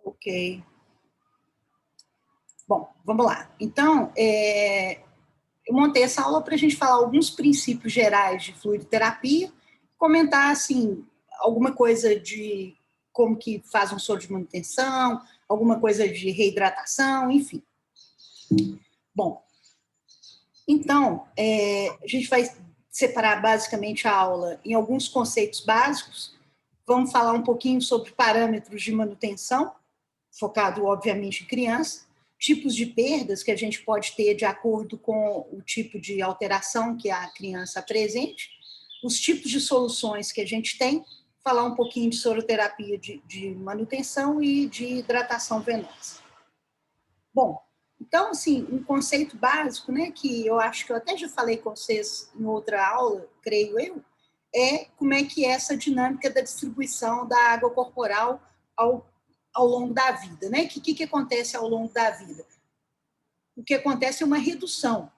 Ok. Bom, vamos lá. Então, eu montei essa aula para a gente falar alguns princípios gerais de fluidoterapia, comentar, assim, alguma coisa de como que faz um soro de manutenção, alguma coisa de reidratação, enfim. Bom, então, a gente vai separar basicamente a aula em alguns conceitos básicos. Vamos falar um pouquinho sobre parâmetros de manutenção, focado, obviamente, em criança, tipos de perdas que a gente pode ter de acordo com o tipo de alteração que a criança apresente, os tipos de soluções que a gente tem, falar um pouquinho de soroterapia de manutenção e de hidratação venosa. Bom, então, assim, um conceito básico, né, que eu acho que eu até já falei com vocês em outra aula, creio eu, é como é que é essa dinâmica da distribuição da água corporal ao longo da vida, né? O que acontece ao longo da vida? O que acontece é uma redução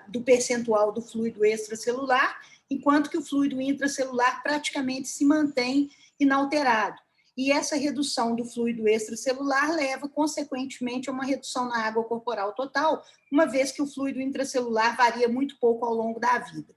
do percentual do fluido extracelular, enquanto que o fluido intracelular praticamente se mantém inalterado. E essa redução do fluido extracelular leva, consequentemente, a uma redução na água corporal total, uma vez que o fluido intracelular varia muito pouco ao longo da vida.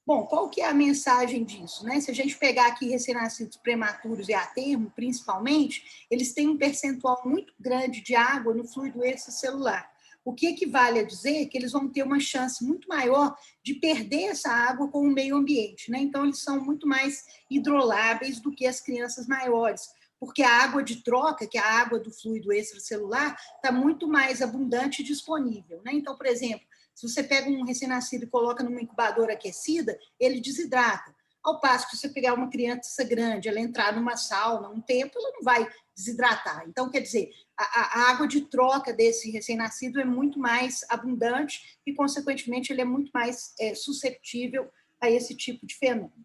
Bom, qual que é a mensagem disso, né? Se a gente pegar aqui recém-nascidos prematuros e a termo, principalmente, eles têm um percentual muito grande de água no fluido extracelular. O que equivale a dizer que eles vão ter uma chance muito maior de perder essa água com o meio ambiente, né? Então, eles são muito mais hidroláveis do que as crianças maiores, porque a água de troca, que é a água do fluido extracelular, está muito mais abundante e disponível, né? Então, por exemplo, se você pega um recém-nascido e coloca numa incubadora aquecida, ele desidrata. Ao passo que se você pegar uma criança grande, ela entrar numa sauna um tempo, ela não vai desidratar. Então, quer dizer, a água de troca desse recém-nascido é muito mais abundante e, consequentemente, ele é muito mais susceptível a esse tipo de fenômeno.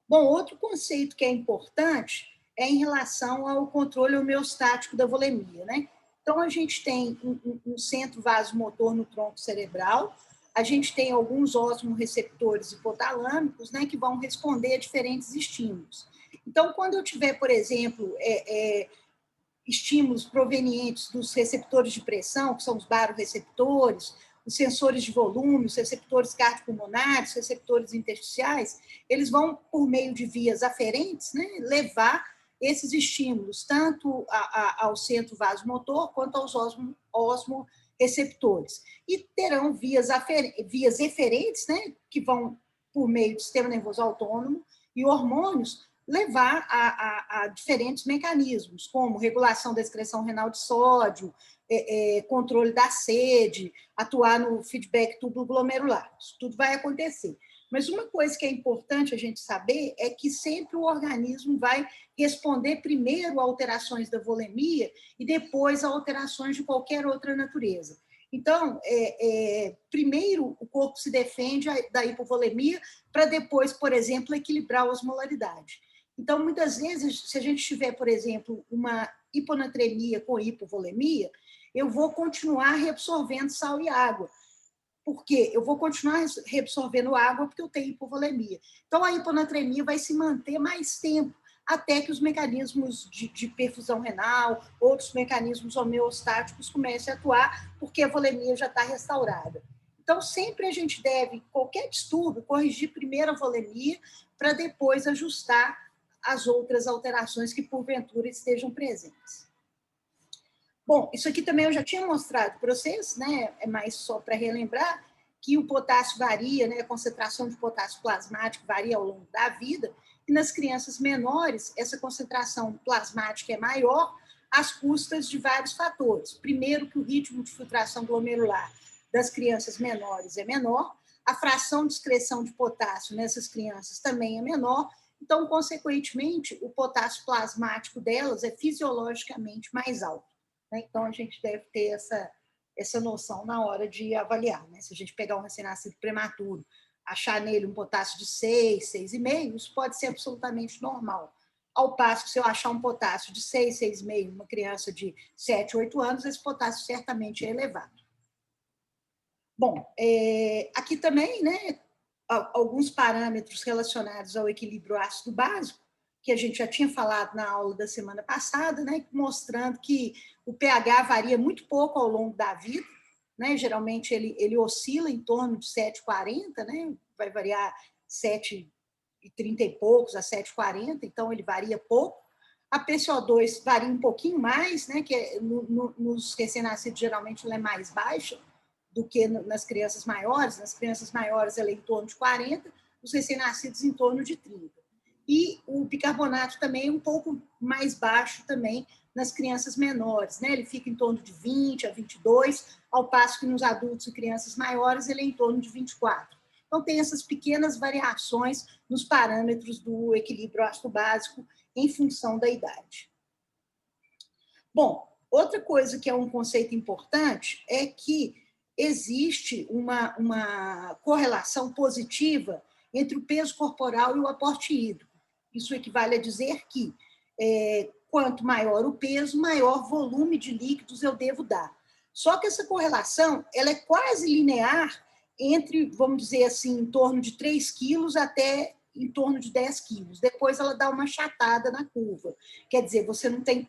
Bom, outro conceito que é importante é em relação ao controle homeostático da volemia, né? Então, a gente tem um centro vasomotor no tronco cerebral, a gente tem alguns osmorreceptores hipotalâmicos, né, que vão responder a diferentes estímulos. Então, quando eu tiver, por exemplo, estímulos provenientes dos receptores de pressão, que são os barorreceptores, os sensores de volume, os receptores cardiopulmonares, os receptores intersticiais, eles vão, por meio de vias aferentes, né, levar esses estímulos tanto ao centro vasomotor quanto aos osmorreceptores. E terão vias eferentes, né, que vão, por meio do sistema nervoso autônomo e hormônios, levar a diferentes mecanismos, como regulação da excreção renal de sódio, controle da sede, atuar no feedback tubo-glomerular. Isso tudo vai acontecer. Mas uma coisa que é importante a gente saber é que sempre o organismo vai responder primeiro a alterações da volemia e depois a alterações de qualquer outra natureza. Então, primeiro o corpo se defende da hipovolemia para depois, por exemplo, equilibrar a osmolaridade. Então, muitas vezes, se a gente tiver, por exemplo, uma hiponatremia com hipovolemia, eu vou continuar reabsorvendo sal e água. Por quê? Eu vou continuar reabsorvendo água porque eu tenho hipovolemia. Então, a hiponatremia vai se manter mais tempo, até que os mecanismos de perfusão renal, outros mecanismos homeostáticos comecem a atuar, porque a volemia já está restaurada. Então, sempre a gente deve, qualquer distúrbio, corrigir primeiro a volemia, para depois ajustar as outras alterações que, porventura, estejam presentes. Bom, isso aqui também eu já tinha mostrado para vocês, né? É mais só para relembrar que o potássio varia, né? A concentração de potássio plasmático varia ao longo da vida, e nas crianças menores, essa concentração plasmática é maior às custas de vários fatores. Primeiro, que o ritmo de filtração glomerular das crianças menores é menor, a fração de excreção de potássio nessas crianças também é menor, então, consequentemente, o potássio plasmático delas é fisiologicamente mais alto. Né? Então, a gente deve ter essa noção na hora de avaliar. Né? Se a gente pegar um recém-nascido prematuro, achar nele um potássio de 6, 6,5, isso pode ser absolutamente normal. Ao passo que, se eu achar um potássio de 6, 6,5, uma criança de 7, 8 anos, esse potássio certamente é elevado. Bom, aqui também, né, alguns parâmetros relacionados ao equilíbrio ácido básico. que a gente já tinha falado na aula da semana passada, né, mostrando que o pH varia muito pouco ao longo da vida, né, geralmente ele oscila em torno de 7,40, né, vai variar 7,30 e poucos a 7,40, então ele varia pouco. A PCO2 varia um pouquinho mais, né, que nos recém-nascidos geralmente ela é mais baixa do que nas crianças maiores. Nas crianças maiores ela é em torno de 40, os recém-nascidos em torno de 30. E o bicarbonato também é um pouco mais baixo também nas crianças menores, né? Ele fica em torno de 20 a 22, ao passo que nos adultos e crianças maiores ele é em torno de 24. Então, tem essas pequenas variações nos parâmetros do equilíbrio ácido básico em função da idade. Bom, outra coisa que é um conceito importante é que existe uma correlação positiva entre o peso corporal e o aporte hídrico. Isso equivale a dizer que quanto maior o peso, maior volume de líquidos eu devo dar. Só que essa correlação ela é quase linear entre, vamos dizer assim, em torno de 3 quilos até em torno de 10 quilos. Depois ela dá uma achatada na curva. Quer dizer, você não tem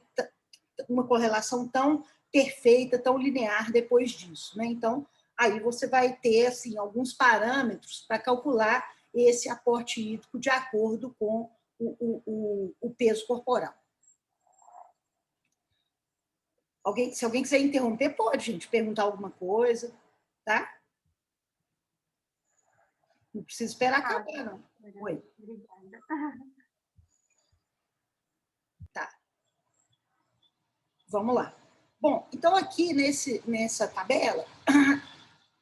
uma correlação tão perfeita, tão linear depois disso, né? Então, aí você vai ter assim, alguns parâmetros para calcular esse aporte hídrico de acordo com o peso corporal. Se alguém quiser interromper, pode, gente, perguntar alguma coisa, tá? Não precisa esperar acabar, não. Oi. Obrigada. Tá. Vamos lá. Bom, então aqui nessa tabela,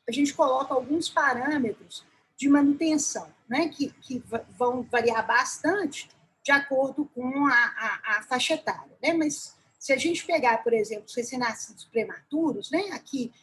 a gente coloca alguns parâmetros de manutenção, né, que vão variar bastante de acordo com a faixa etária. Né? Mas se a gente pegar, por exemplo, os recém-nascidos prematuros, né, aqui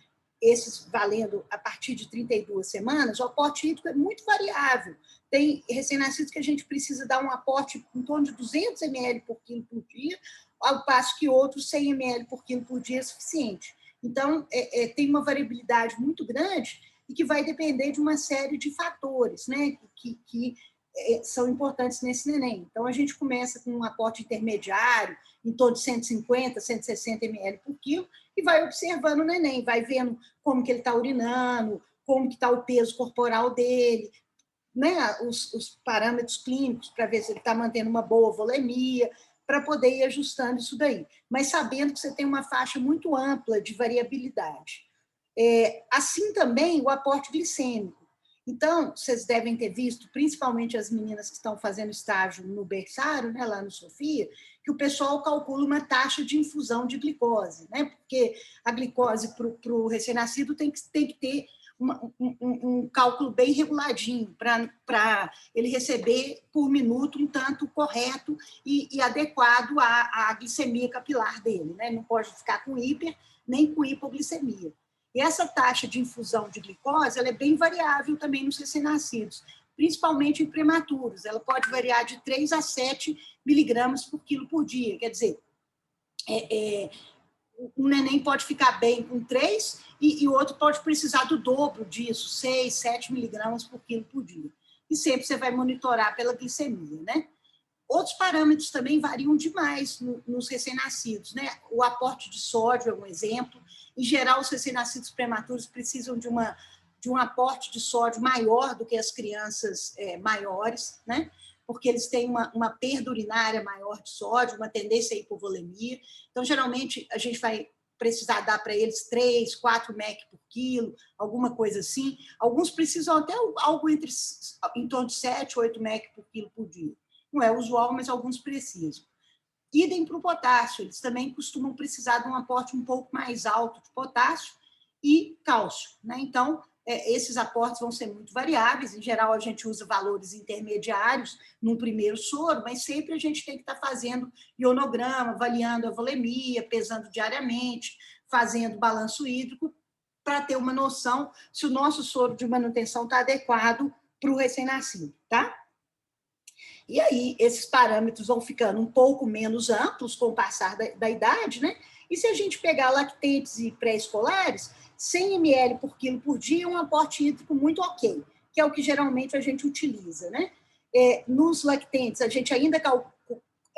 esses valendo a partir de 32 semanas, o aporte hídrico é muito variável. Tem recém-nascidos que a gente precisa dar um aporte em torno de 200 ml por quilo por dia, ao passo que outros 100 ml por quilo por dia é suficiente. Então, tem uma variabilidade muito grande e que vai depender de uma série de fatores, né, que são importantes nesse neném. Então, a gente começa com um aporte intermediário, em torno de 150, 160 ml por quilo, e vai observando o neném, vai vendo como que ele está urinando, como que está o peso corporal dele, né, os parâmetros clínicos para ver se ele está mantendo uma boa volemia, para poder ir ajustando isso daí. Mas sabendo que você tem uma faixa muito ampla de variabilidade. Assim também o aporte glicêmico. Então, vocês devem ter visto, principalmente as meninas que estão fazendo estágio no berçário, né, lá no Sofia, que o pessoal calcula uma taxa de infusão de glicose, né, porque a glicose para o recém-nascido tem que ter um cálculo bem reguladinho para ele receber por minuto um tanto correto e adequado à glicemia capilar dele. Né? Não pode ficar com hiper nem com hipoglicemia. E essa taxa de infusão de glicose ela é bem variável também nos recém-nascidos, principalmente em prematuros. Ela pode variar de 3 a 7 miligramas por quilo por dia. Quer dizer, um neném pode ficar bem com 3 e o outro pode precisar do dobro disso, 6, 7 miligramas por quilo por dia. E sempre você vai monitorar pela glicemia, né? Outros parâmetros também variam demais nos recém-nascidos, né? O aporte de sódio é um exemplo. Em geral, os recém-nascidos prematuros precisam de um aporte de sódio maior do que as crianças maiores, né? Porque eles têm uma perda urinária maior de sódio, uma tendência a hipovolemia. Então, geralmente, a gente vai precisar dar para eles 3, 4 mEq por quilo, alguma coisa assim. Alguns precisam até algo em torno de 7, 8 mEq por quilo por dia. Não é usual, mas alguns precisam. Idem para o potássio, eles também costumam precisar de um aporte um pouco mais alto de potássio e cálcio. Né? Então, esses aportes vão ser muito variáveis. Em geral, a gente usa valores intermediários num primeiro soro, mas sempre a gente tem que estar fazendo ionograma, avaliando a volemia, pesando diariamente, fazendo balanço hídrico, para ter uma noção se o nosso soro de manutenção está adequado para o recém-nascido, tá? E aí, esses parâmetros vão ficando um pouco menos amplos com o passar da idade, né? E se a gente pegar lactentes e pré-escolares, 100 ml por quilo por dia é um aporte hídrico muito ok, que é o que geralmente a gente utiliza, né? Nos lactentes, a gente ainda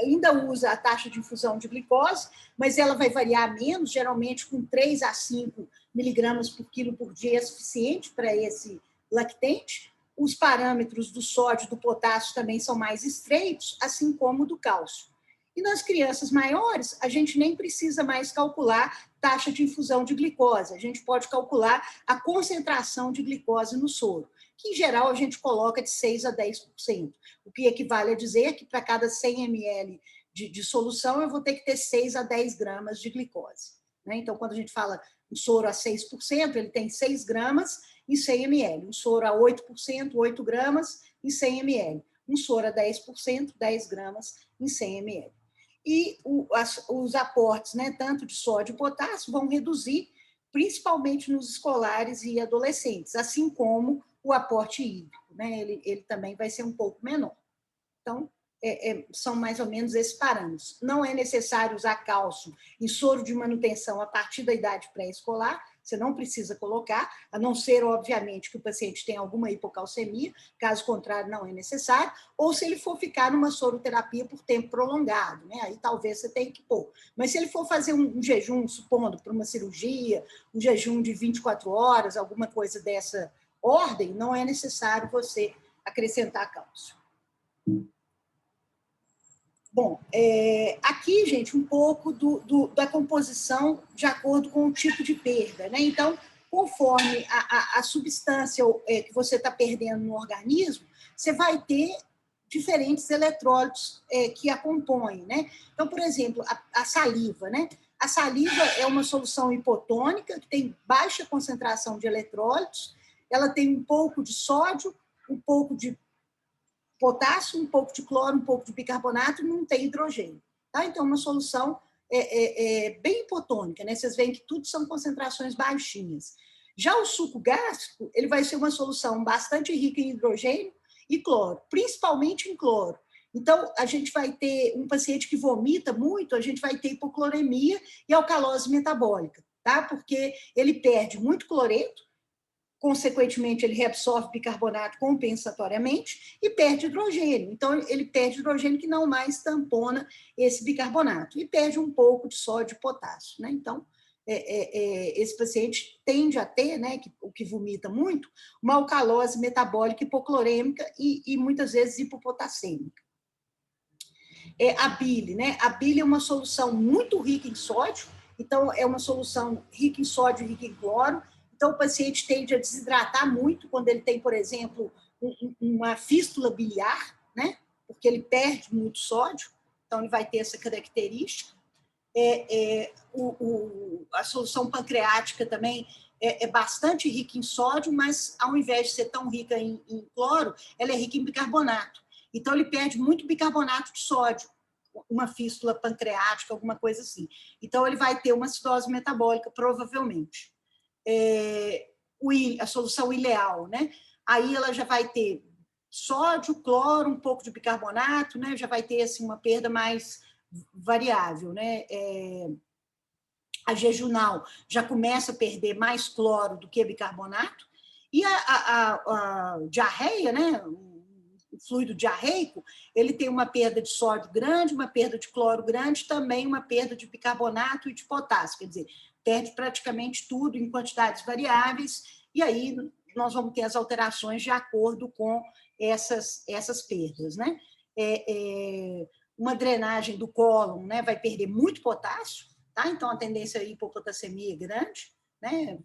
ainda usa a taxa de infusão de glicose, mas ela vai variar menos, geralmente com 3 a 5 miligramas por quilo por dia é suficiente para esse lactente. Os parâmetros do sódio e do potássio também são mais estreitos, assim como do cálcio. E nas crianças maiores, a gente nem precisa mais calcular taxa de infusão de glicose, a gente pode calcular a concentração de glicose no soro, que em geral a gente coloca de 6 a 10%, o que equivale a dizer que para cada 100 ml de solução eu vou ter que ter 6 a 10 gramas de glicose. Né? Então, quando a gente fala um soro a 6%, ele tem 6 gramas em 100 ml. Um soro a 8%, 8 gramas em 100 ml. Um soro a 10%, 10 gramas em 100 ml. E os aportes, né, tanto de sódio e potássio, vão reduzir, principalmente nos escolares e adolescentes, assim como o aporte hídrico, né? Ele também vai ser um pouco menor. Então, são mais ou menos esses parâmetros. Não é necessário usar cálcio em soro de manutenção a partir da idade pré-escolar, você não precisa colocar, a não ser, obviamente, que o paciente tenha alguma hipocalcemia, caso contrário, não é necessário, ou se ele for ficar numa soroterapia por tempo prolongado, né? Aí talvez você tenha que pôr. Mas se ele for fazer um jejum, supondo, para uma cirurgia, um jejum de 24 horas, alguma coisa dessa ordem, não é necessário você acrescentar cálcio. Bom, aqui, gente, um pouco da composição de acordo com o tipo de perda, né? Então, conforme a substância que você está perdendo no organismo, você vai ter diferentes eletrólitos que a compõem, né? Então, por exemplo, a saliva, né? A saliva é uma solução hipotônica que tem baixa concentração de eletrólitos, ela tem um pouco de sódio, um pouco de potássio, um pouco de cloro, um pouco de bicarbonato, e não tem hidrogênio. Tá? Então, uma solução bem hipotônica, né? Vocês veem que tudo são concentrações baixinhas. Já o suco gástrico, ele vai ser uma solução bastante rica em hidrogênio e cloro, principalmente em cloro. Então, a gente vai ter um paciente que vomita muito, a gente vai ter hipocloremia e alcalose metabólica, tá? Porque ele perde muito cloreto, consequentemente, ele reabsorve bicarbonato compensatoriamente e perde hidrogênio. Então, ele perde hidrogênio que não mais tampona esse bicarbonato e perde um pouco de sódio e potássio. Né? Então, esse paciente tende a ter, né, o que vomita muito, uma alcalose metabólica hipoclorêmica e muitas vezes hipopotassêmica. A bile, né? A bile é uma solução muito rica em sódio, então é uma solução rica em sódio e rica em cloro. Então, o paciente tende a desidratar muito quando ele tem, por exemplo, uma fístula biliar, né? Porque ele perde muito sódio, então ele vai ter essa característica. A solução pancreática também é bastante rica em sódio, mas ao invés de ser tão rica em cloro, ela é rica em bicarbonato. Então, ele perde muito bicarbonato de sódio, uma fístula pancreática, alguma coisa assim. Então, ele vai ter uma acidose metabólica, provavelmente. A solução ileal, né? Aí ela já vai ter sódio, cloro, um pouco de bicarbonato, né? Já vai ter assim, uma perda mais variável, né? A jejunal já começa a perder mais cloro do que bicarbonato, e a diarreia, né? O fluido diarreico, ele tem uma perda de sódio grande, uma perda de cloro grande, também uma perda de bicarbonato e de potássio, quer dizer, perde praticamente tudo em quantidades variáveis, e aí nós vamos ter as alterações de acordo com essas perdas, né? Uma drenagem do cólon, né, vai perder muito potássio, tá? Então a tendência à hipopotassemia é grande, né?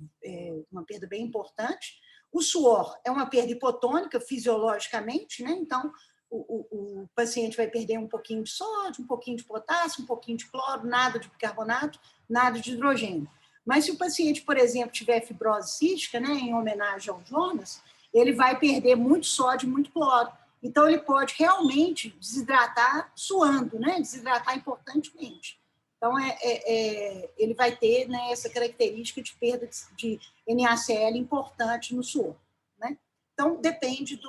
Uma perda bem importante. O suor é uma perda hipotônica fisiologicamente, né? Então o paciente vai perder um pouquinho de sódio, um pouquinho de potássio, um pouquinho de cloro, nada de bicarbonato, nada de hidrogênio. Mas se o paciente, por exemplo, tiver fibrose cística, né, em homenagem ao Jonas, ele vai perder muito sódio e muito cloro. Então, ele pode realmente desidratar suando, né? Desidratar importantemente. Então, ele vai ter, né, essa característica de perda de NaCl importante no suor. Né? Então, depende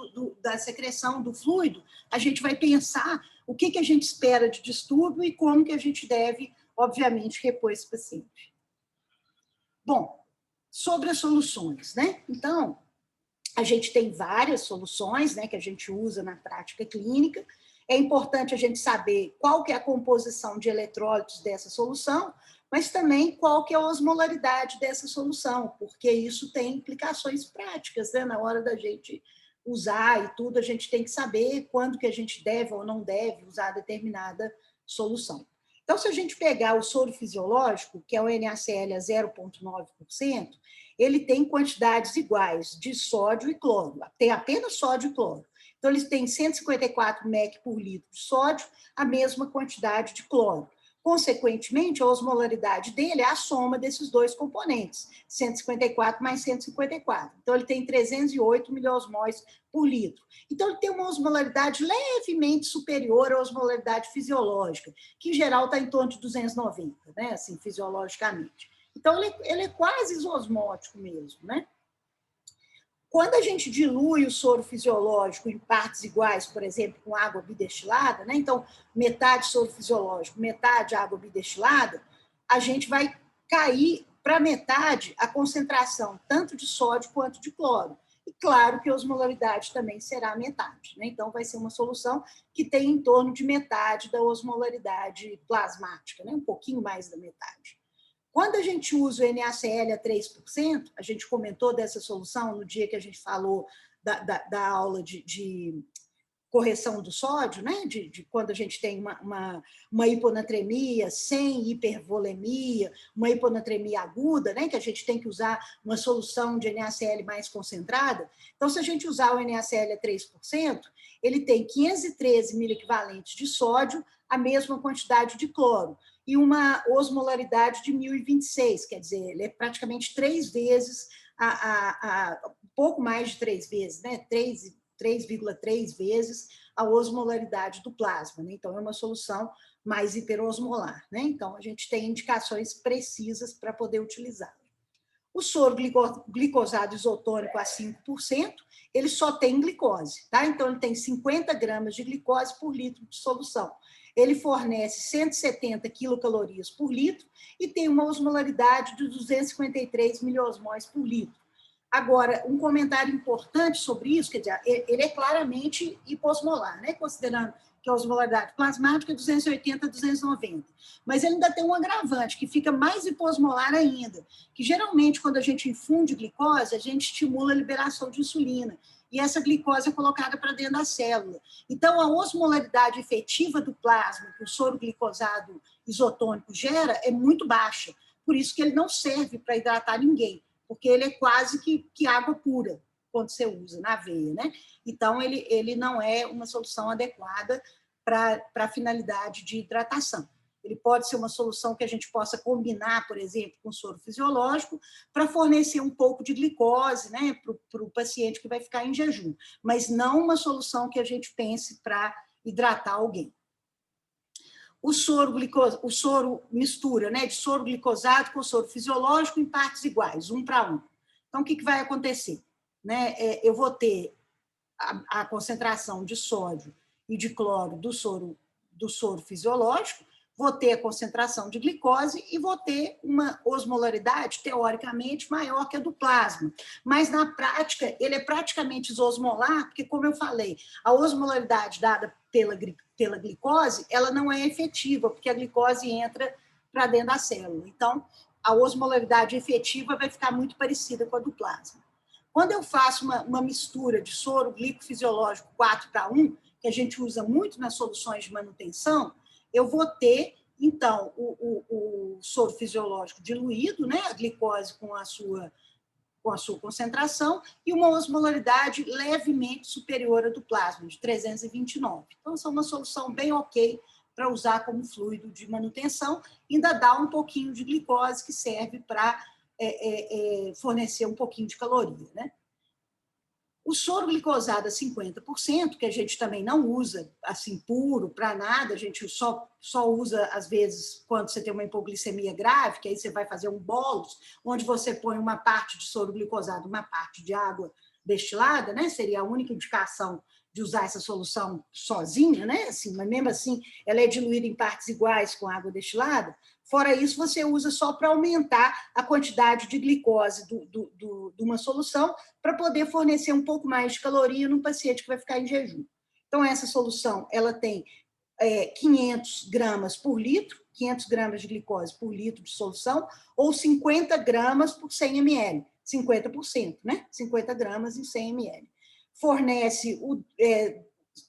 da secreção do fluido, a gente vai pensar o que a gente espera de distúrbio e como que a gente deve, obviamente, repor esse paciente. Bom, sobre as soluções, né? Então, a gente tem várias soluções, né, que a gente usa na prática clínica, É importante a gente saber qual que é a composição de eletrólitos dessa solução, mas também qual que é a osmolaridade dessa solução, porque isso tem implicações práticas, né? Na hora da gente usar e tudo, a gente tem que saber quando que a gente deve ou não deve usar determinada solução. Então, se a gente pegar o soro fisiológico, que é o NaCl a 0,9%, ele tem quantidades iguais de sódio e cloro, tem apenas sódio e cloro. Então, eles têm 154 mEq por litro de sódio, a mesma quantidade de cloro. Consequentemente, a osmolaridade dele é a soma desses dois componentes, 154 mais 154. Então, ele tem 308 miliosmóis por litro. Então, ele tem uma osmolaridade levemente superior à osmolaridade fisiológica, que em geral está em torno de 290, né? Assim, fisiologicamente. Então, ele é quase isosmótico mesmo, né? Quando a gente dilui o soro fisiológico em partes iguais, por exemplo, com água bidestilada, né? Então, metade soro fisiológico, metade água bidestilada, a gente vai cair para metade a concentração tanto de sódio quanto de cloro. E claro que a osmolaridade também será metade, né? Então, vai ser uma solução que tem em torno de metade da osmolaridade plasmática, né? Um pouquinho mais da metade. Quando a gente usa o NaCl a 3%, a gente comentou dessa solução no dia que a gente falou da aula de correção do sódio, né? De quando a gente tem uma hiponatremia sem hipervolemia, uma hiponatremia aguda, né? Que a gente tem que usar uma solução de NaCl mais concentrada. Então, se a gente usar o NaCl a 3%, ele tem 513 miliequivalentes de sódio, a mesma quantidade de cloro, e uma osmolaridade de 1026, quer dizer, ele é praticamente 3 vezes, um pouco mais de 3 vezes, né? 3,3 vezes a osmolaridade do plasma, né? Então, é uma solução mais hiperosmolar, né? Então, a gente tem indicações precisas para poder utilizar. O soro glicosado isotônico a 5%, ele só tem glicose, tá? Então, ele tem 50 gramas de glicose por litro de solução. Ele fornece 170 quilocalorias por litro e tem uma osmolaridade de 253 miliosmóis por litro. Agora, um comentário importante sobre isso, quer dizer, ele é claramente hiposmolar, né? Considerando que a osmolaridade plasmática é 280 a 290. Mas ele ainda tem um agravante, que fica mais hiposmolar ainda, que geralmente, quando a gente infunde glicose, a gente estimula a liberação de insulina, e essa glicose é colocada para dentro da célula. Então, a osmolaridade efetiva do plasma que o soro glicosado isotônico gera é muito baixa, por isso que ele não serve para hidratar ninguém, porque ele é quase que água pura quando você usa na veia, né? Então, ele não é uma solução adequada para a finalidade de hidratação. Ele pode ser uma solução que a gente possa combinar, por exemplo, com soro fisiológico, para fornecer um pouco de glicose, né, para o paciente que vai ficar em jejum, mas não uma solução que a gente pense para hidratar alguém. O soro mistura, né, de soro glicosado com soro fisiológico em partes iguais, 1:1. Então, o que vai acontecer? Né? Eu vou ter a concentração de sódio e de cloro do soro fisiológico, vou ter a concentração de glicose e vou ter uma osmolaridade, teoricamente, maior que a do plasma. Mas, na prática, ele é praticamente isosmolar, porque, como eu falei, a osmolaridade dada pela glicose, ela não é efetiva, porque a glicose entra para dentro da célula. Então, a osmolaridade efetiva vai ficar muito parecida com a do plasma. Quando eu faço uma mistura de soro glicofisiológico 4:1, que a gente usa muito nas soluções de manutenção, eu vou ter, então, o soro fisiológico diluído, né, a glicose com a sua concentração, e uma osmolaridade levemente superior à do plasma, de 329. Então, essa é uma solução bem ok para usar como fluido de manutenção, ainda dá um pouquinho de glicose que serve para fornecer um pouquinho de caloria, né? O soro glicosado a 50%, que a gente também não usa assim puro para nada, a gente só usa, às vezes, quando você tem uma hipoglicemia grave, que aí você vai fazer um bolos, onde você põe uma parte de soro glicosado, uma parte de água destilada, né? Seria a única indicação de usar essa solução sozinha, né? Assim, mas mesmo assim, ela é diluída em partes iguais com água destilada. Fora isso, você usa só para aumentar a quantidade de glicose de uma solução para poder fornecer um pouco mais de caloria num paciente que vai ficar em jejum. Então, essa solução ela tem 500 gramas por litro, 500 gramas de glicose por litro de solução, ou 50 gramas por 100 ml, 50%, né? 50 gramas em 100 ml. Fornece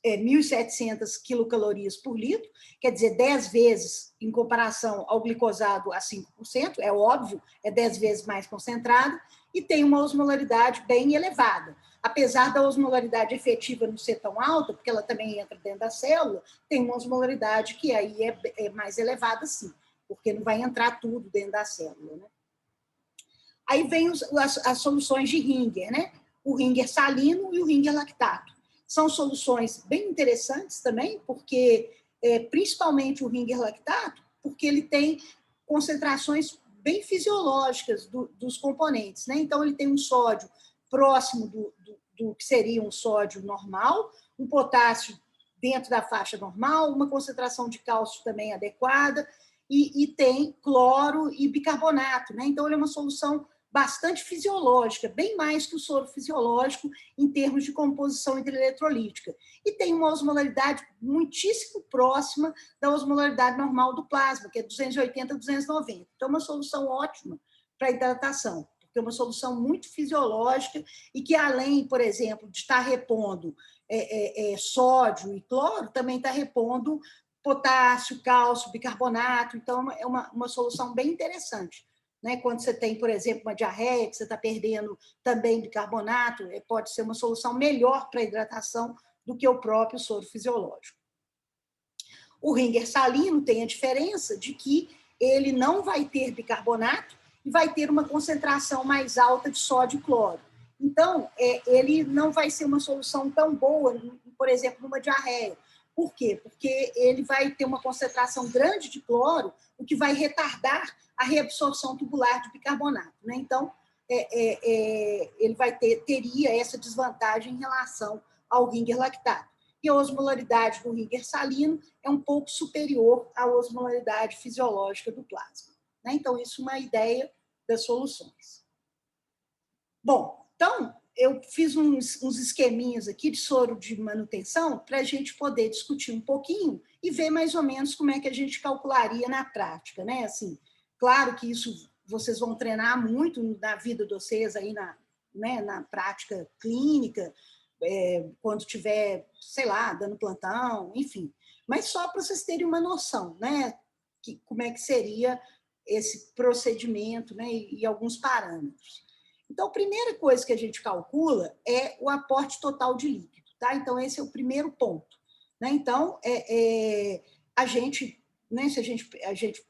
1.700 quilocalorias por litro, quer dizer, 10 vezes em comparação ao glicosado a 5%, é óbvio, é 10 vezes mais concentrado, e tem uma osmolaridade bem elevada. Apesar da osmolaridade efetiva não ser tão alta, porque ela também entra dentro da célula, tem uma osmolaridade que aí é mais elevada, sim, porque não vai entrar tudo dentro da célula, né? Aí vem as soluções de Ringer, né? O Ringer salino e o Ringer lactato. São soluções bem interessantes também, porque, principalmente o Ringer lactato, porque ele tem concentrações bem fisiológicas dos componentes, né? Então, ele tem um sódio próximo do que seria um sódio normal, um potássio dentro da faixa normal, uma concentração de cálcio também adequada, e tem cloro e bicarbonato, né? Então, ele é uma solução bastante fisiológica, bem mais que o soro fisiológico em termos de composição hidroeletrolítica. E tem uma osmolaridade muitíssimo próxima da osmolaridade normal do plasma, que é 280 a 290. Então, é uma solução ótima para hidratação, porque é uma solução muito fisiológica e que, além, por exemplo, de estar repondo sódio e cloro, também está repondo potássio, cálcio, bicarbonato. Então, é uma solução bem interessante. Né? Quando você tem, por exemplo, uma diarreia, que você está perdendo também bicarbonato, pode ser uma solução melhor para a hidratação do que o próprio soro fisiológico. O Ringer salino tem a diferença de que ele não vai ter bicarbonato e vai ter uma concentração mais alta de sódio e cloro. Então, ele não vai ser uma solução tão boa, por exemplo, numa diarreia. Por quê? Porque ele vai ter uma concentração grande de cloro, o que vai retardar a reabsorção tubular de bicarbonato, né? Então, ele teria essa desvantagem em relação ao Ringer lactato. E a osmolaridade do Ringer salino é um pouco superior à osmolaridade fisiológica do plasma, né? Então, isso é uma ideia das soluções. Bom, então, eu fiz uns esqueminhas aqui de soro de manutenção para a gente poder discutir um pouquinho e ver mais ou menos como é que a gente calcularia na prática, né? Assim, claro que isso vocês vão treinar muito na vida de vocês aí na prática clínica, quando estiver, sei lá, dando plantão, enfim. Mas só para vocês terem uma noção, né? Como é que seria esse procedimento, né? E alguns parâmetros. Então, a primeira coisa que a gente calcula é o aporte total de líquido, tá? Então, esse é o primeiro ponto, né? Então, a gente, né, se a gente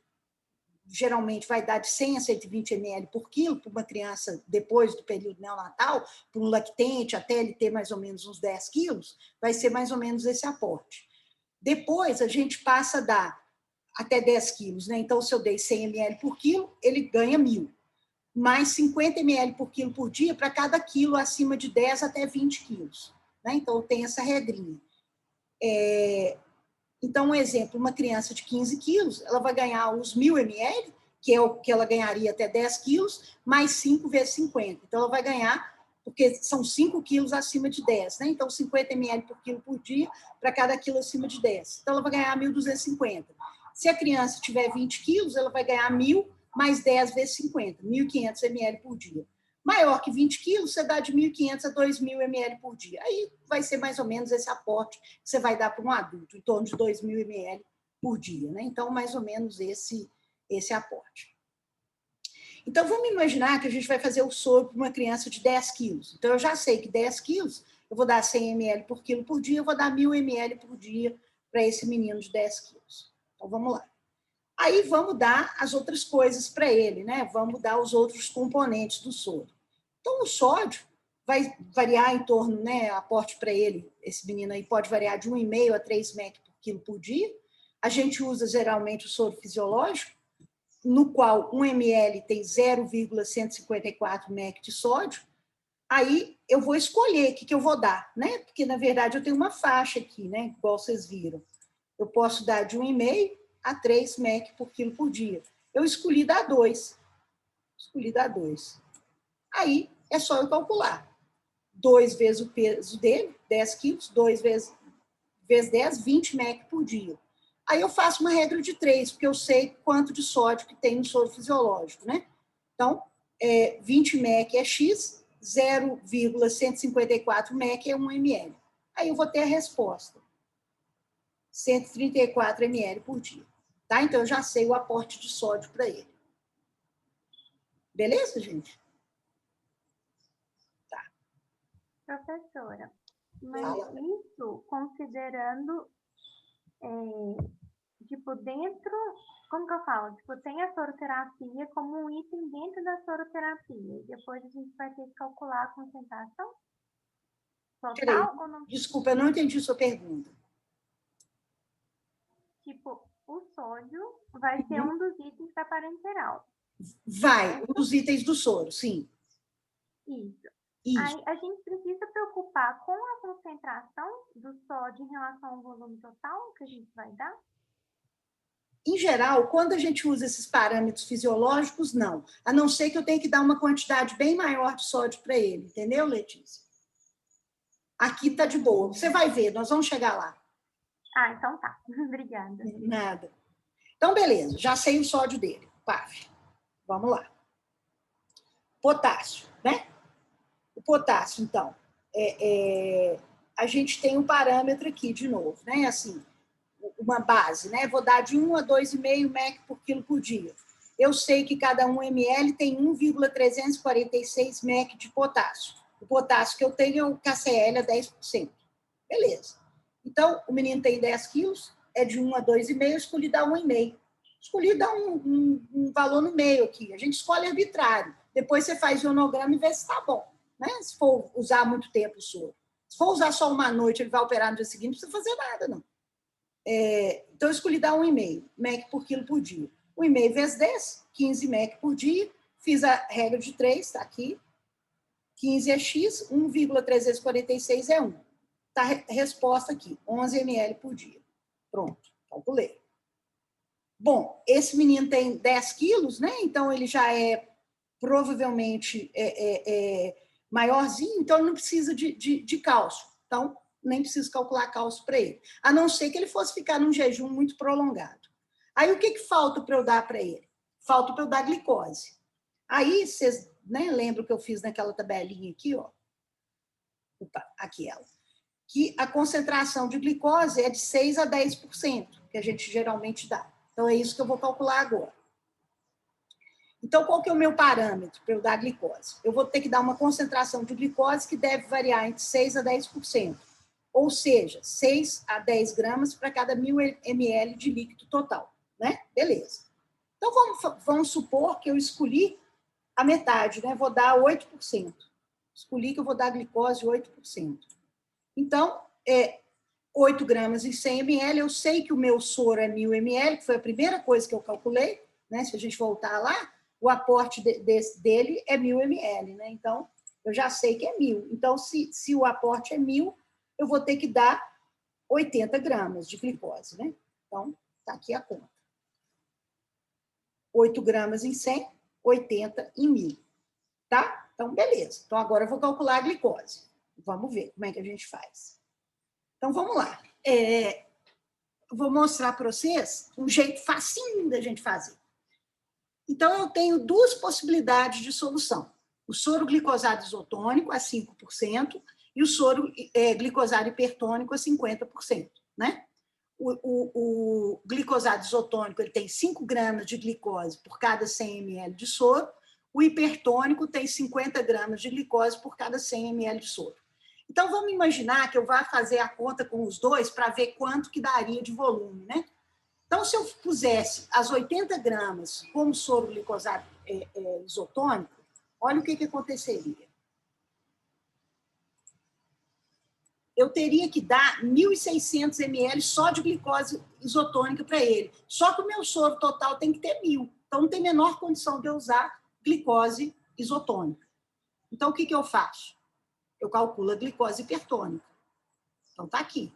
geralmente vai dar de 100 a 120 ml por quilo para uma criança depois do período neonatal, para um lactente, até ele ter mais ou menos uns 10 quilos, vai ser mais ou menos esse aporte. Depois, a gente passa a dar até 10 quilos, né? Então, se eu dei 100 ml por quilo, ele ganha 1.000. Mais 50 ml por quilo por dia para cada quilo acima de 10 até 20 quilos. Né? Então, tem essa regrinha. Então, um exemplo, uma criança de 15 quilos, ela vai ganhar os 1.000 ml, que é o que ela ganharia até 10 quilos, mais 5 vezes 50. Então, ela vai ganhar, porque são 5 quilos acima de 10. Né? Então, 50 ml por quilo por dia para cada quilo acima de 10. Então, ela vai ganhar 1.250. Se a criança tiver 20 quilos, ela vai ganhar 1.000 mais 10 vezes 50, 1.500 ml por dia. Maior que 20 quilos, você dá de 1.500 a 2.000 ml por dia. Aí vai ser mais ou menos esse aporte que você vai dar para um adulto, em torno de 2.000 ml por dia. Né? Então, mais ou menos esse aporte. Então, vamos imaginar que a gente vai fazer o soro para uma criança de 10 quilos. Então, eu já sei que 10 quilos, eu vou dar 100 ml por quilo por dia, eu vou dar 1.000 ml por dia para esse menino de 10 quilos. Então, vamos lá. Aí vamos dar as outras coisas para ele, né? Vamos dar os outros componentes do soro. Então, o sódio vai variar em torno, né? Aporte para ele, esse menino aí pode variar de 1,5 a 3 mEq por quilo por dia. A gente usa geralmente o soro fisiológico, no qual 1 ml tem 0,154 mEq de sódio. Aí eu vou escolher o que eu vou dar, né? Porque, na verdade, eu tenho uma faixa aqui, né? Igual vocês viram. Eu posso dar de 1,5 a 3 mEq por quilo por dia. Eu escolhi dar 2. Aí é só eu calcular. 2 vezes o peso dele, 10 quilos, 2 vezes vezes 10, 20 mEq por dia. Aí eu faço uma regra de 3, porque eu sei quanto de sódio que tem no soro fisiológico, né? Então, 20 mEq é X, 0,154 mEq é 1 ml. Aí eu vou ter a resposta. 134 ml por dia. Tá? Então, eu já sei o aporte de sódio para ele. Beleza, gente? Tá. Professora, mas isso considerando, tipo, dentro, como que eu falo? Tipo, tem a soroterapia como um item dentro da soroterapia. E depois a gente vai ter que calcular a concentração total ou não? Desculpa, eu não entendi sua pergunta. Tipo, o sódio vai ser um dos itens da parenteral. Vai, um dos itens do soro, sim. Isso. Isso. Aí a gente precisa preocupar com a concentração do sódio em relação ao volume total que a gente vai dar? Em geral, quando a gente usa esses parâmetros fisiológicos, não. A não ser que eu tenha que dar uma quantidade bem maior de sódio para ele. Entendeu, Letícia? Aqui tá de boa. Você vai ver, nós vamos chegar lá. Ah, então tá. Obrigada. Nada. Então, beleza. Já sei o sódio dele. PAF. Vamos lá. Potássio, né? O potássio, então, a gente tem um parâmetro aqui, de novo, né? Assim, uma base, né? Vou dar de 1 a 2,5 mEq por quilo por dia. Eu sei que cada 1 ml tem 1,346 mEq de potássio. O potássio que eu tenho é o KCl a 10%. Beleza. Então, o menino tem 10 quilos, é de 1 a 2,5, eu escolhi dar 1,5. Escolhi dar um valor no meio aqui. A gente escolhe arbitrário. Depois você faz o ionograma e vê se está bom. Né? Se for usar muito tempo o soro. Se for usar só uma noite, ele vai operar no dia seguinte, não precisa fazer nada, não. Então, eu escolhi dar 1,5 mEq por quilo por dia. 1,5 vezes 10, 15 mEq por dia. Fiz a regra de 3, está aqui. 15 é X, 1,346 é 1. Está a resposta aqui, 11 ml por dia. Pronto, calculei. Bom, esse menino tem 10 quilos, né? Então, ele já é provavelmente maiorzinho, então ele não precisa de cálcio. Então, nem preciso calcular cálcio para ele. A não ser que ele fosse ficar num jejum muito prolongado. Aí, o que falta para eu dar para ele? Falta para eu dar glicose. Aí, vocês lembram que eu fiz naquela tabelinha aqui, ó. Opa, aqui ela. Que a concentração de glicose é de 6 a 10%, que a gente geralmente dá. Então, é isso que eu vou calcular agora. Então, qual que é o meu parâmetro para eu dar glicose? Eu vou ter que dar uma concentração de glicose que deve variar entre 6 a 10%. Ou seja, 6 a 10 gramas para cada 1.000 ml de líquido total. Né? Beleza. Então, vamos supor que eu escolhi a metade, né? Vou dar 8%. Escolhi que eu vou dar glicose 8%. Então, 8 gramas em 100 ml, eu sei que o meu soro é 1.000 ml, que foi a primeira coisa que eu calculei, né? Se a gente voltar lá, o aporte dele é 1.000 ml, né? Então, eu já sei que é 1.000. Então, se o aporte é 1.000, eu vou ter que dar 80 gramas de glicose, né? Então, está aqui a conta. 8 gramas em 100, 80 em 1.000. Tá? Então, beleza. Então, agora eu vou calcular a glicose. Vamos ver como é que a gente faz. Então, vamos lá. Vou mostrar para vocês um jeito facinho da gente fazer. Então, eu tenho duas possibilidades de solução. O soro glicosado isotônico a 5% e o soro glicosado hipertônico a 50%. Né? O glicosado isotônico ele tem 5 gramas de glicose por cada 100 ml de soro. O hipertônico tem 50 gramas de glicose por cada 100 ml de soro. Então, vamos imaginar que eu vá fazer a conta com os dois para ver quanto que daria de volume, né? Então, se eu pusesse as 80 gramas como soro glicosado isotônico, olha o que aconteceria. Eu teria que dar 1.600 ml só de glicose isotônica para ele. Só que o meu soro total tem que ter 1.000. Então, não tem a menor condição de eu usar glicose isotônica. Então, o que eu faço? Eu calculo a glicose hipertônica. Então, está aqui.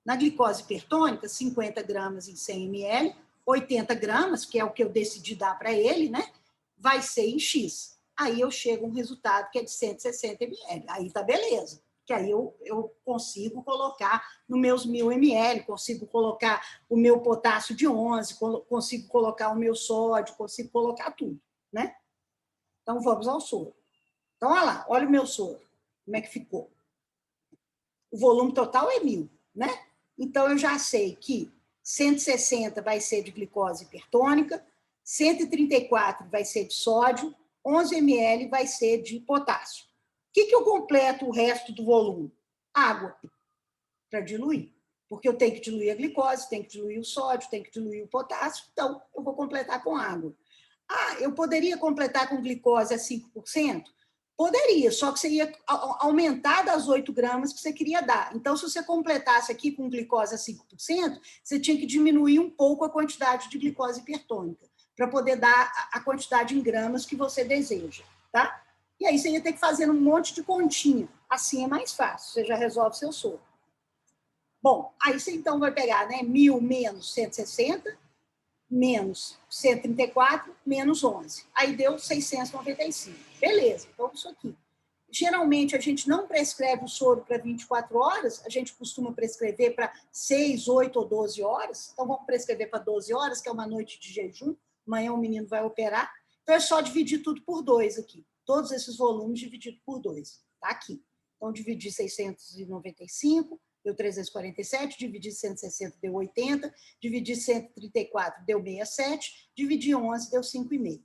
Na glicose hipertônica, 50 gramas em 100 ml, 80 gramas, que é o que eu decidi dar para ele, né? Vai ser em X. Aí eu chego a um resultado que é de 160 ml. Aí tá beleza. que aí eu consigo colocar nos meus 1000 ml, consigo colocar o meu potássio de 11, consigo colocar o meu sódio, consigo colocar tudo, né? Então, vamos ao soro. Então, olha lá, olha o meu soro, como é que ficou. O volume total é 1000, né? Então, eu já sei que 160 vai ser de glicose hipertônica, 134 vai ser de sódio, 11 ml vai ser de potássio. O que eu completo o resto do volume? Água, para diluir. Porque eu tenho que diluir a glicose, tenho que diluir o sódio, tenho que diluir o potássio, então eu vou completar com água. Ah, eu poderia completar com glicose a 5%? Poderia, só que você ia aumentar das 8 gramas que você queria dar. Então, se você completasse aqui com glicose a 5%, você tinha que diminuir um pouco a quantidade de glicose hipertônica, para poder dar a quantidade em gramas que você deseja, tá? E aí você ia ter que fazer um monte de continha. Assim é mais fácil, você já resolve seu soro. Bom, aí você então vai pegar, né, 1000 menos 160, menos 134, menos 11. Aí deu 695. Beleza, então isso aqui. Geralmente, a gente não prescreve o soro para 24 horas, a gente costuma prescrever para 6, 8 ou 12 horas. Então, vamos prescrever para 12 horas, que é uma noite de jejum. Amanhã o menino vai operar. Então, é só dividir tudo por 2 aqui. Todos esses volumes divididos por 2. Está aqui. Então, dividi 695, deu 347, dividi 160, deu 80, dividi 134, deu 67, dividi 11, deu 5,5.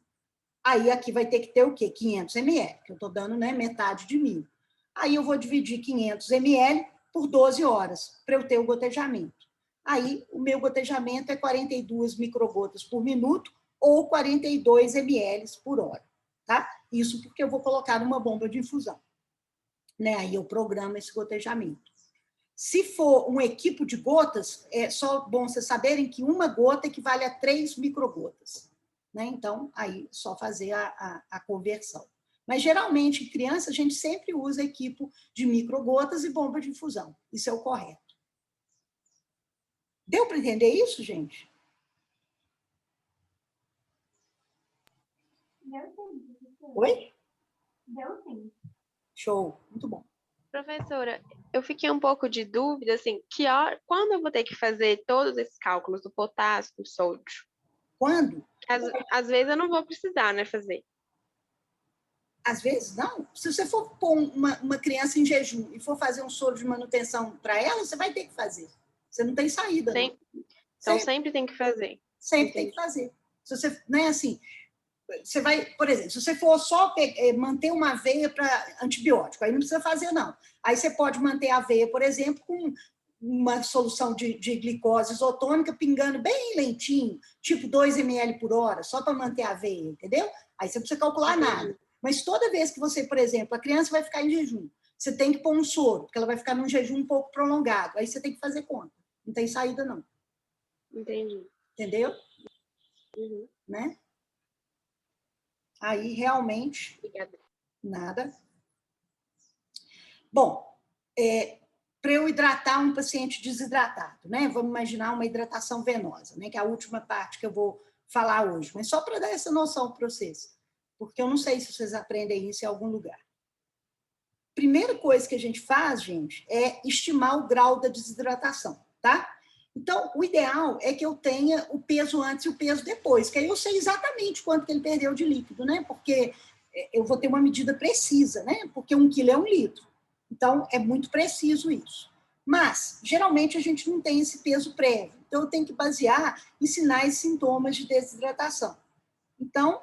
Aí aqui vai ter que ter o quê? 500 ml, que eu estou dando, né, metade de 1000. Aí eu vou dividir 500 ml por 12 horas, para eu ter o gotejamento. Aí o meu gotejamento é 42 microgotas por minuto ou 42 ml por hora. Tá? Isso porque eu vou colocar numa bomba de infusão. Né? Aí eu programo esse gotejamento. Se for um equipo de gotas, é só bom vocês saberem que uma gota equivale a 3 microgotas. Né? Então, aí só fazer a conversão. Mas, geralmente, em criança, a gente sempre usa equipo de microgotas e bomba de infusão. Isso é o correto. Deu para entender isso, gente? Deu sim. Oi? Deu sim. Show, muito bom. Professora, eu fiquei um pouco de dúvida, assim, quando eu vou ter que fazer todos esses cálculos do potássio, do sódio? Quando? Às vezes eu não vou precisar, né, fazer. Às vezes, não. Se você for pôr uma criança em jejum e for fazer um soro de manutenção para ela, você vai ter que fazer. Você não tem saída, não. Então, sempre tem que fazer. Sempre tem que fazer. Se você, não é assim, você vai, por exemplo, se você for só manter uma aveia para antibiótico, aí não precisa fazer, não. Aí você pode manter a aveia, por exemplo, com uma solução de glicose isotônica pingando bem lentinho, tipo 2 ml por hora, só para manter a aveia, entendeu? Aí você não precisa calcular nada. Mas toda vez que você, por exemplo, a criança vai ficar em jejum, você tem que pôr um soro, porque ela vai ficar num jejum um pouco prolongado. Aí você tem que fazer conta. Não tem saída, não. Entendi. Entendeu? Uhum. Né? Aí, realmente, Obrigada. nada. Bom, para eu hidratar um paciente desidratado, né? Vamos imaginar uma hidratação venosa, né? Que é a última parte que eu vou falar hoje. Mas só para dar essa noção para vocês. Porque eu não sei se vocês aprendem isso em algum lugar. Primeira coisa que a gente faz, gente, é estimar o grau da desidratação, tá? Então, o ideal é que eu tenha o peso antes e o peso depois, que aí eu sei exatamente quanto que ele perdeu de líquido, né? Porque eu vou ter uma medida precisa, né? Porque 1 quilo é 1 litro. Então, é muito preciso isso. Mas, geralmente, a gente não tem esse peso prévio. Então, eu tenho que basear em sinais e sintomas de desidratação. Então,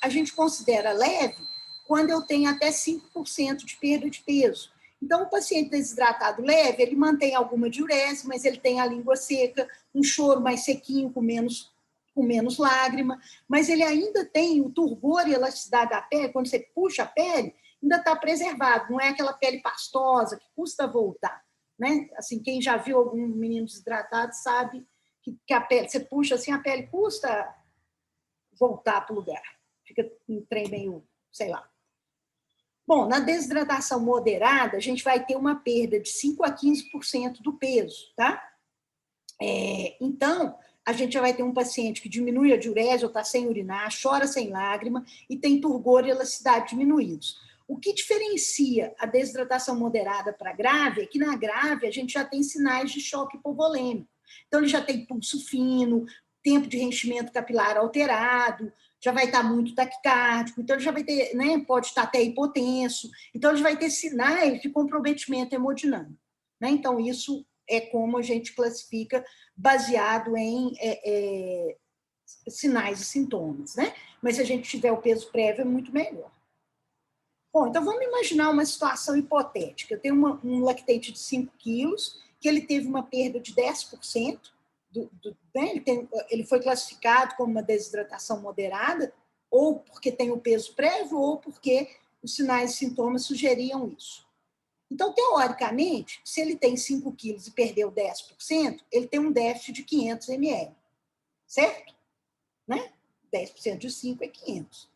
a gente considera leve quando eu tenho até 5% de perda de peso. Então, o paciente desidratado leve, ele mantém alguma diurese, mas ele tem a língua seca, um choro mais sequinho, com menos lágrima, mas ele ainda tem o turgor e elasticidade da pele, quando você puxa a pele, ainda está preservado, não é aquela pele pastosa que custa voltar. Né? Assim, quem já viu algum menino desidratado sabe que a pele, você puxa assim, a pele custa voltar para o lugar. Fica um trem meio, sei lá. Bom, na desidratação moderada, a gente vai ter uma perda de 5 a 15% do peso, tá? Então, a gente já vai ter um paciente que diminui a diurese ou está sem urinar, chora sem lágrima e tem turgor e elasticidade diminuídos. O que diferencia a desidratação moderada para grave é que na grave a gente já tem sinais de choque hipovolêmico. Então, ele já tem pulso fino, tempo de reenchimento capilar alterado, já vai estar muito taquicárdico, então ele já vai ter, né, pode estar até hipotenso, então ele vai ter sinais de comprometimento hemodinâmico. Né? Então, isso é como a gente classifica baseado em sinais e sintomas. Né? Mas se a gente tiver o peso prévio, é muito melhor. Bom, então vamos imaginar uma situação hipotética. Eu tenho um lactente de 5 quilos, que ele teve uma perda de 10%, né? Ele foi classificado como uma desidratação moderada, ou porque tem o peso prévio, ou porque os sinais e sintomas sugeriam isso. Então, teoricamente, se ele tem 5 quilos e perdeu 10%, ele tem um déficit de 500 ml, certo? Né? 10% de 5 é 500.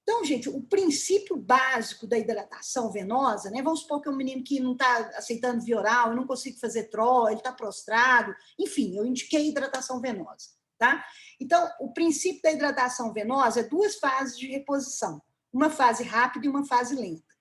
Então, gente, o princípio básico da hidratação venosa, né? Vamos supor que é um menino que não está aceitando via oral, eu não consigo fazer TRO, ele está prostrado, enfim, eu indiquei hidratação venosa, tá? Então, o princípio da hidratação venosa é 2 fases de reposição, uma fase rápida e uma fase lenta.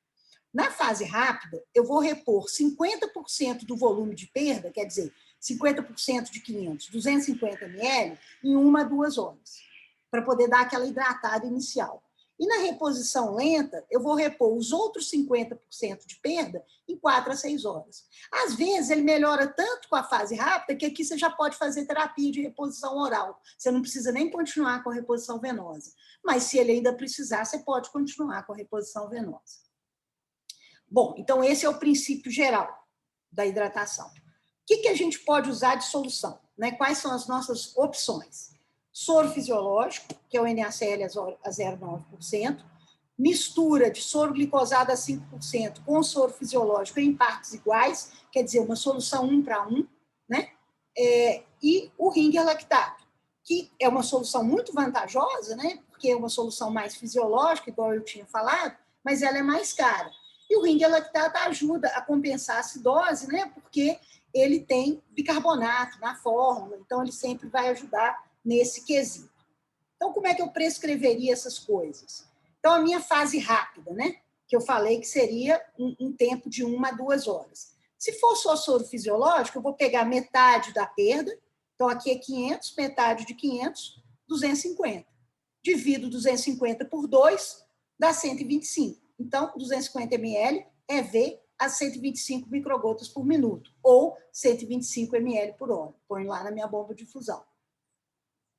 Na fase rápida, eu vou repor 50% do volume de perda, quer dizer, 50% de 500, 250 ml, em 1 a 2 horas, para poder dar aquela hidratada inicial. E na reposição lenta, eu vou repor os outros 50% de perda em 4 a 6 horas. Às vezes, ele melhora tanto com a fase rápida que aqui você já pode fazer terapia de reposição oral. Você não precisa nem continuar com a reposição venosa. Mas, se ele ainda precisar, você pode continuar com a reposição venosa. Bom, então esse é o princípio geral da hidratação. O que a gente pode usar de solução? Né? Quais são as nossas opções? Soro fisiológico, que é o NaCl a 0,9%, mistura de soro glicosado a 5% com soro fisiológico em partes iguais, quer dizer, uma solução 1 para 1, né? E o Ringer lactato, que é uma solução muito vantajosa, né? Porque é uma solução mais fisiológica, igual eu tinha falado, mas ela é mais cara. E o Ringer lactato ajuda a compensar a acidose, né? Porque ele tem bicarbonato na fórmula, então ele sempre vai ajudar nesse quesito. Então, como é que eu prescreveria essas coisas? Então, a minha fase rápida, né? Que eu falei que seria um tempo de 1 a 2 horas. Se for só soro fisiológico, eu vou pegar metade da perda, então aqui é 500, metade de 500, 250. Divido 250 por 2, dá 125. Então, 250 ml é V a 125 microgotas por minuto, ou 125 ml por hora. Põe lá na minha bomba de infusão.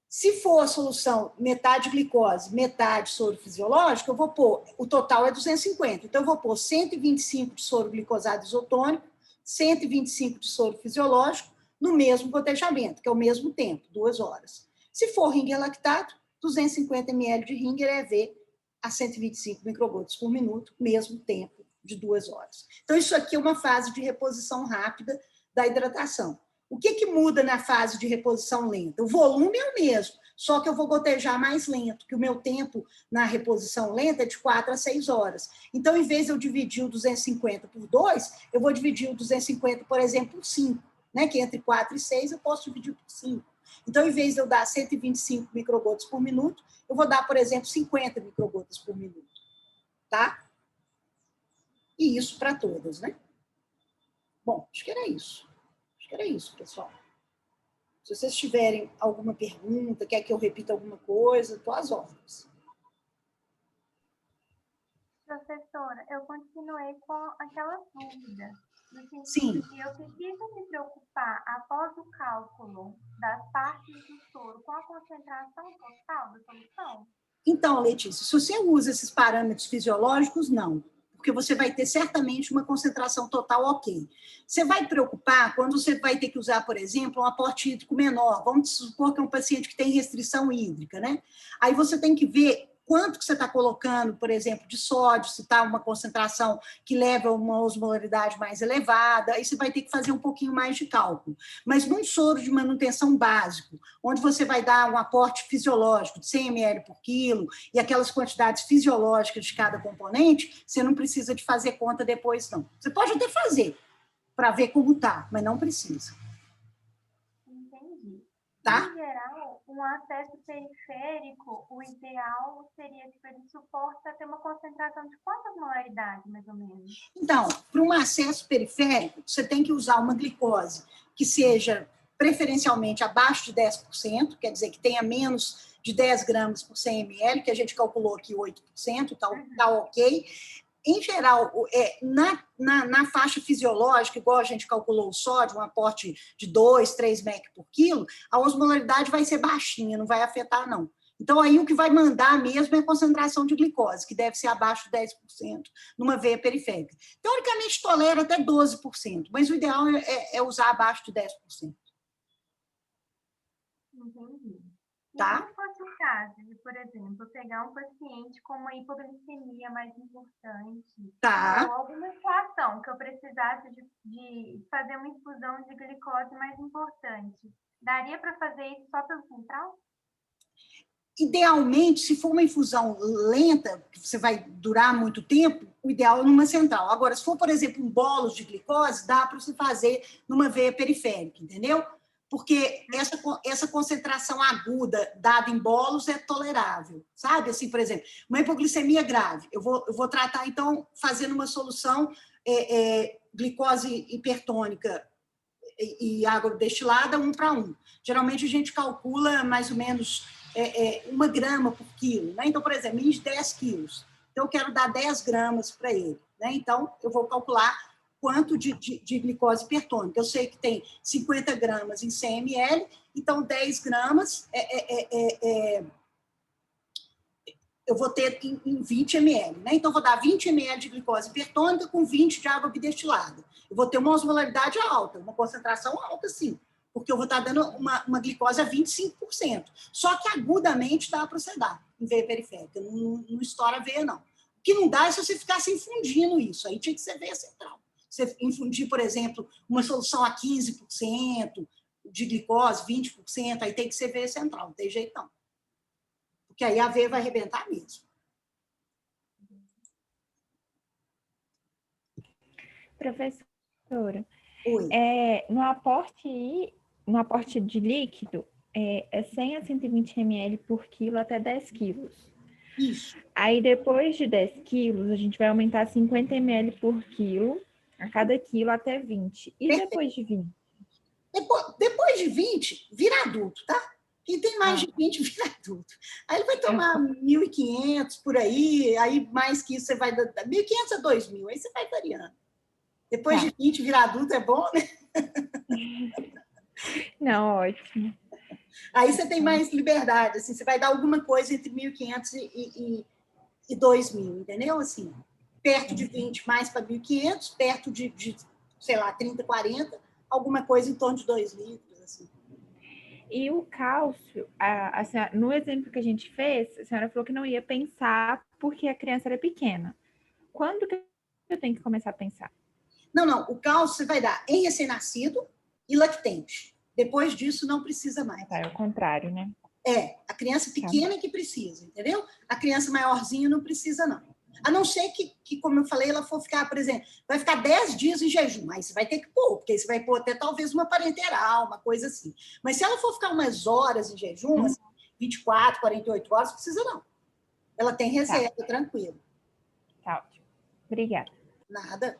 Se for a solução metade glicose, metade soro fisiológico, eu vou pôr, o total é 250, então eu vou pôr 125 de soro glicosado isotônico, 125 de soro fisiológico, no mesmo gotejamento, que é o mesmo tempo, 2 horas. Se for Ringer lactato, 250 ml de Ringer é V a 125 microgotas por minuto, mesmo tempo de 2 horas. Então, isso aqui é uma fase de reposição rápida da hidratação. O que muda na fase de reposição lenta? O volume é o mesmo, só que eu vou gotejar mais lento, que o meu tempo na reposição lenta é de 4 a 6 horas. Então, em vez de eu dividir o 250 por 2, eu vou dividir o 250, por exemplo, por 5, né? Que entre 4 e 6 eu posso dividir por 5. Então, em vez de eu dar 125 microgotas por minuto, eu vou dar, por exemplo, 50 microgotas por minuto. Tá? E isso para todas, né? Bom, acho que era isso. Acho que era isso, pessoal. Se vocês tiverem alguma pergunta, quer que eu repita alguma coisa, estou às ordens. Professora, eu continuei com aquela dúvida, no sentido Sim. de eu preciso me preocupar após o cálculo das partes do soro com a concentração total da solução? Então, Letícia, se você usa esses parâmetros fisiológicos, não. Porque você vai ter certamente uma concentração total ok. Você vai preocupar quando você vai ter que usar, por exemplo, um aporte hídrico menor. Vamos supor que é um paciente que tem restrição hídrica, né? Aí você tem que ver quanto que você está colocando, por exemplo, de sódio, se está uma concentração que leva a uma osmolaridade mais elevada, aí você vai ter que fazer um pouquinho mais de cálculo. Mas num soro de manutenção básico, onde você vai dar um aporte fisiológico de 100 ml por quilo e aquelas quantidades fisiológicas de cada componente, você não precisa de fazer conta depois, não. Você pode até fazer para ver como está, mas não precisa. Entendi. Tá? Em geral, um acesso periférico, o ideal seria que ele suporta ter uma concentração de quantas molaridades, mais ou menos? Então, para um acesso periférico, você tem que usar uma glicose que seja preferencialmente abaixo de 10%, quer dizer, que tenha menos de 10 gramas por 100 ml, que a gente calculou aqui 8%, tá ok. Em geral, na faixa fisiológica, igual a gente calculou o sódio, um aporte de 2, 3 mEq por quilo, a osmolaridade vai ser baixinha, não vai afetar, não. Então, aí o que vai mandar mesmo é a concentração de glicose, que deve ser abaixo de 10% numa veia periférica. Teoricamente, tolera até 12%, mas o ideal é usar abaixo de 10%. Entendi. E Tá? se fosse o caso de, por exemplo, pegar um paciente com uma hipoglicemia mais importante, Tá. ou alguma situação que eu precisasse de fazer uma infusão de glicose mais importante, daria para fazer isso só pelo central? Idealmente, se for uma infusão lenta, que você vai durar muito tempo, o ideal é numa central. Agora, se for, por exemplo, um bolos de glicose, dá para você fazer numa veia periférica, entendeu? Porque essa concentração aguda dada em bolos é tolerável, sabe? Assim, por exemplo, uma hipoglicemia grave, eu vou tratar, então, fazendo uma solução glicose hipertônica e água destilada 1 para 1. Geralmente, a gente calcula mais ou menos 1 grama por quilo, né? Então, por exemplo, de 10 quilos. Então, eu quero dar 10 gramas para ele, né? Então, eu vou calcular quanto de glicose hipertônica. Eu sei que tem 50 gramas em 100 ml, então 10 gramas eu vou ter em 20 ml, né? Então, eu vou dar 20 ml de glicose hipertônica com 20 de água bidestilada. Eu vou ter uma osmolaridade alta, uma concentração alta, sim, porque eu vou estar dando uma glicose a 25%. Só que agudamente dá para você dar em veia periférica, não estoura a veia, não. O que não dá é se você ficasse infundindo isso, aí tinha que ser veia central. Você infundir, por exemplo, uma solução a 15% de glicose, 20%, aí tem que ser veia central, não tem jeito não. Porque aí a veia vai arrebentar mesmo. Professora, Oi. no aporte de líquido, é 100 a 120 ml por quilo até 10 quilos. Isso. Aí, depois de 10 quilos, a gente vai aumentar 50 ml por quilo, a cada quilo até 20. E Perfeito. depois de 20? Depois de 20, vira adulto, tá? Quem tem mais de 20 vira adulto. Aí ele vai tomar 1.500 por aí mais que isso você vai dar 1.500 a 2.000, aí você vai variando. Depois de 20 virar adulto é bom, né? Não, ótimo. Aí você tem mais liberdade, assim, você vai dar alguma coisa entre 1.500 e 2.000, entendeu? Assim, perto de 20 mais para 1.500, perto de, sei lá, 30, 40, alguma coisa em torno de 2 litros, assim. E o cálcio, no exemplo que a gente fez, a senhora falou que não ia pensar porque a criança era pequena. Quando que eu tenho que começar a pensar? Não, o cálcio você vai dar em recém-nascido e lactente. Depois disso, não precisa mais. Tá, é o contrário, né? A criança pequena é que precisa, entendeu? A criança maiorzinha não precisa, não. A não ser que, como eu falei, ela for ficar, por exemplo, vai ficar 10 dias em jejum, aí você vai ter que pôr, porque aí você vai pôr até talvez uma parenteral, uma coisa assim. Mas se ela for ficar umas horas em jejum, assim, 24, 48 horas, não precisa não. Ela tem reserva, tranquilo. Tá ótimo. Obrigada. Nada.